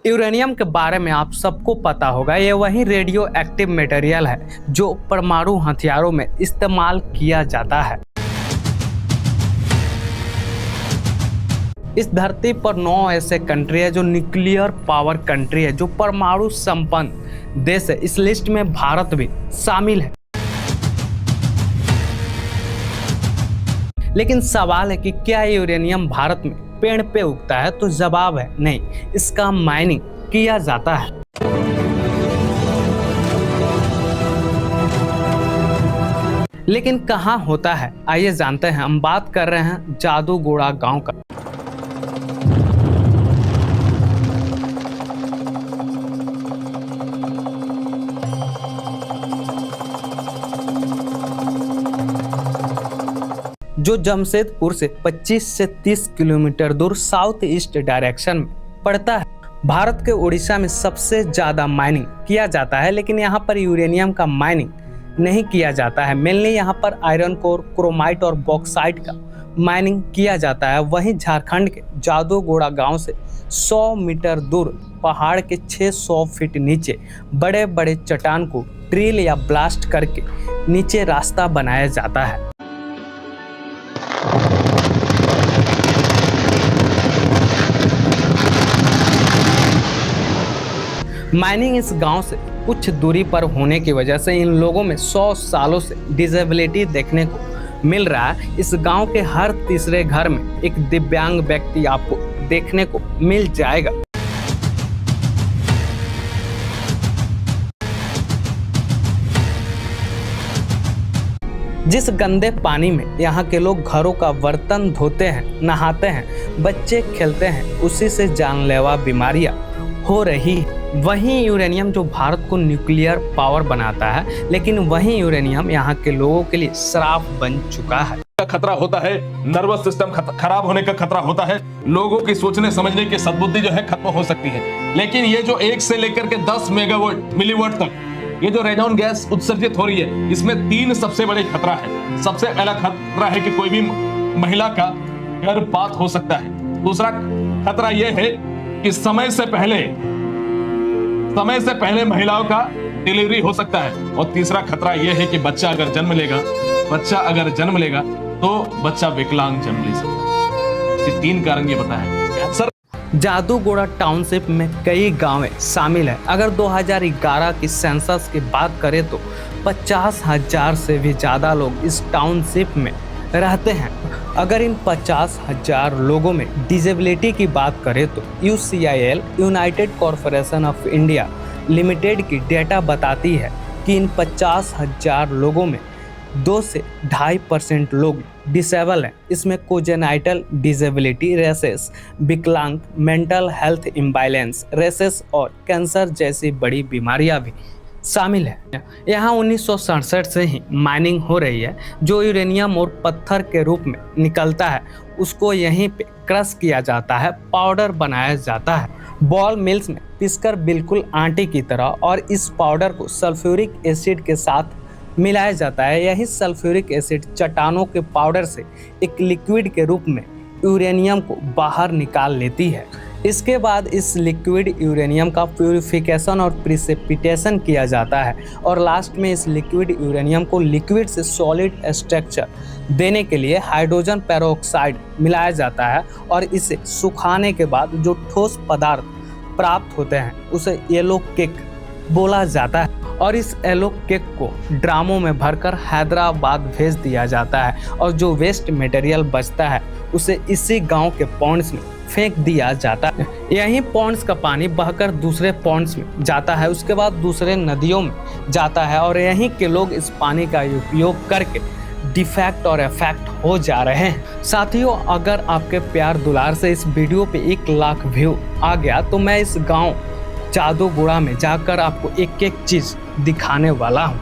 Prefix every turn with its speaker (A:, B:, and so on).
A: Uranium के बारे में आप सबको पता होगा, ये वही रेडियो एक्टिव मटेरियल है जो परमाणु हथियारों में इस्तेमाल किया जाता है। इस धरती पर 9 ऐसे कंट्री है जो न्यूक्लियर पावर कंट्री है, जो परमाणु संपन्न देश है। इस लिस्ट में भारत भी शामिल है। लेकिन सवाल है कि क्या यूरेनियम भारत में पेड़ पे उगता है? तो जवाब है नहीं, इसका माइनिंग किया जाता है। लेकिन कहाँ होता है, आइए जानते हैं। हम बात कर रहे हैं जादूगोड़ा गांव का। जो जमशेदपुर से 25 से 30 किलोमीटर दूर साउथ ईस्ट डायरेक्शन में पड़ता है। भारत के उड़ीसा में सबसे ज़्यादा माइनिंग किया जाता है, लेकिन यहाँ पर यूरेनियम का माइनिंग नहीं किया जाता है। मेनली यहाँ पर आयरन कोर, क्रोमाइट और बॉक्साइट का माइनिंग किया जाता है। वहीं झारखंड के जादूगोड़ा गांव से 100 मीटर दूर पहाड़ के 600 फीट नीचे बड़े बड़े चट्टान को ड्रिल या ब्लास्ट करके नीचे रास्ता बनाया जाता है। माइनिंग इस गांव से कुछ दूरी पर होने की वजह से इन लोगों में 100 सालों से डिसेबिलिटी देखने को मिल रहा है। इस गांव के हर तीसरे घर में एक दिव्यांग व्यक्ति आपको देखने को मिल जाएगा। जिस गंदे पानी में यहाँ के लोग घरों का बर्तन धोते हैं, नहाते हैं, बच्चे खेलते हैं, उसी से जानलेवा बीमारियां हो रही। वहीं यूरेनियम जो भारत को न्यूक्लियर पावर बनाता है, लेकिन वहीं यूरेनियम यहाँ के लोगों के लिए श्राप बन चुका है।
B: खतरा होता है, नर्वस सिस्टम खराब होने का खतरा होता है, लोगों की सोचने समझने की सद्बुद्धि जो है खत्म हो सकती है। लेकिन ये जो 1 से लेकर के 10 मेगावाट मिलीवाट तक ये जो रेडॉन गैस उत्सर्जित हो रही है, इसमें 3 सबसे बड़े खतरा है। सबसे पहला खतरा है कि कोई भी महिला का गर्भपात हो सकता है। दूसरा खतरा यह है कि समय से पहले महिलाओं का डिलीवरी हो सकता है। और तीसरा खतरा यह है कि बच्चा अगर जन्म लेगा तो बच्चा विकलांग जन्म ले सकता है। ये 3 कारण ये बताया सर।
A: जादूगोड़ा टाउनशिप में कई गांवें शामिल हैं। अगर 2011 की सेंसस की बात करें तो 50,000 से भी ज़्यादा लोग इस टाउनशिप में रहते हैं। अगर इन 50,000 लोगों में डिसेबिलिटी की बात करें तो UCIL United corporation of India limited की डेटा बताती है कि इन 50,000 लोगों में 2 से 2.5% लोग डिसेबल हैं। इसमें कोजेनाइटल डिसेबिलिटी, रेसेस, विकलांग, मेंटल हेल्थ इम्बैलेंस, रेसेस और कैंसर जैसी बड़ी बीमारियां भी शामिल है। यहाँ 1967 से ही माइनिंग हो रही है। जो यूरेनियम और पत्थर के रूप में निकलता है उसको यहीं पे क्रश किया जाता है, पाउडर बनाया जाता है बॉल मिल्स में पीसकर बिल्कुल आटे की तरह, और इस पाउडर को सल्फ्यूरिक एसिड के साथ मिलाया जाता है। यही सल्फ्यूरिक एसिड चट्टानों के पाउडर से एक लिक्विड के रूप में यूरेनियम को बाहर निकाल लेती है। इसके बाद इस लिक्विड यूरेनियम का प्यूरिफिकेशन और प्रिसिपिटेशन किया जाता है, और लास्ट में इस लिक्विड यूरेनियम को लिक्विड से सॉलिड स्ट्रक्चर देने के लिए हाइड्रोजन पेरोक्साइड मिलाया जाता है, और इसे सुखाने के बाद जो ठोस पदार्थ प्राप्त होते हैं उसे येलो केक बोला जाता है। और इस येलो केक को ड्रामों में भरकर हैदराबाद भेज दिया जाता है, और जो वेस्ट मटेरियल बचता है उसे इसी गांव के पॉन्ड्स में फेंक दिया जाता है। यही पॉन्ड्स का पानी बहकर दूसरे पॉन्ड्स में जाता है, उसके बाद दूसरे नदियों में जाता है, और यहीं के लोग इस पानी का उपयोग करके डिफेक्ट और इफेक्ट हो जा रहे हैं। साथियों, अगर आपके प्यार दुलार से इस वीडियो पे 1 लाख व्यू आ गया तो मैं इस गाँव जादूगोड़ा में जाकर आपको एक एक चीज़ दिखाने वाला हूँ।